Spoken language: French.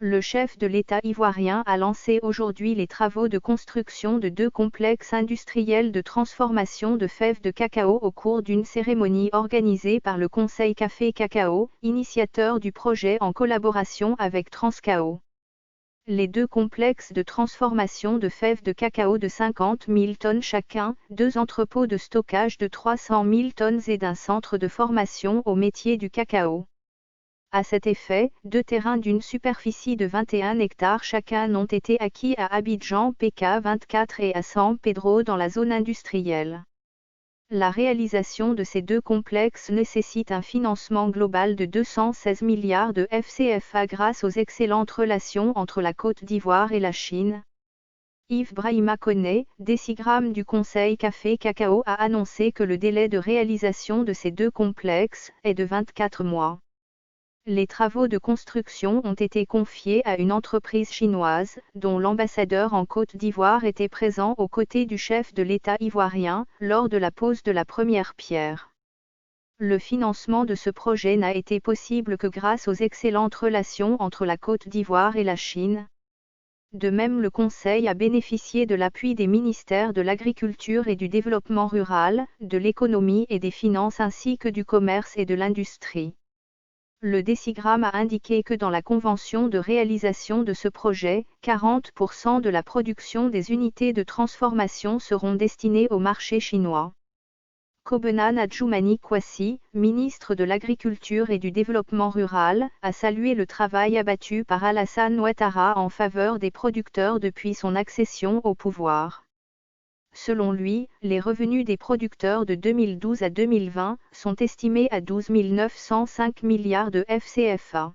Le chef de l'État ivoirien a lancé aujourd'hui les travaux de construction de 2 complexes industriels de transformation de fèves de cacao au cours d'une cérémonie organisée par le Conseil Café Cacao, initiateur du projet en collaboration avec Transcao. Les 2 complexes de transformation de fèves de cacao de 50 000 tonnes chacun, 2 entrepôts de stockage de 300 000 tonnes et d'un centre de formation au métier du cacao. À cet effet, 2 terrains d'une superficie de 21 hectares chacun ont été acquis à Abidjan PK24 et à San Pedro dans la zone industrielle. La réalisation de ces 2 complexes nécessite un financement global de 216 milliards de FCFA grâce aux excellentes relations entre la Côte d'Ivoire et la Chine. Yves Brahima Koné, décigramme du Conseil Café Cacao, a annoncé que le délai de réalisation de ces 2 complexes est de 24 mois. Les travaux de construction ont été confiés à une entreprise chinoise, dont l'ambassadeur en Côte d'Ivoire était présent aux côtés du chef de l'État ivoirien, lors de la pose de la première pierre. Le financement de ce projet n'a été possible que grâce aux excellentes relations entre la Côte d'Ivoire et la Chine. De même, le Conseil a bénéficié de l'appui des ministères de l'Agriculture et du Développement rural, de l'Économie et des Finances ainsi que du Commerce et de l'Industrie. Le décigramme a indiqué que dans la convention de réalisation de ce projet, 40% de la production des unités de transformation seront destinées au marché chinois. Kobenan Adjoumani Kwasi, ministre de l'Agriculture et du Développement rural, a salué le travail abattu par Alassane Ouattara en faveur des producteurs depuis son accession au pouvoir. Selon lui, les revenus des producteurs de 2012 à 2020 sont estimés à 12 905 milliards de FCFA.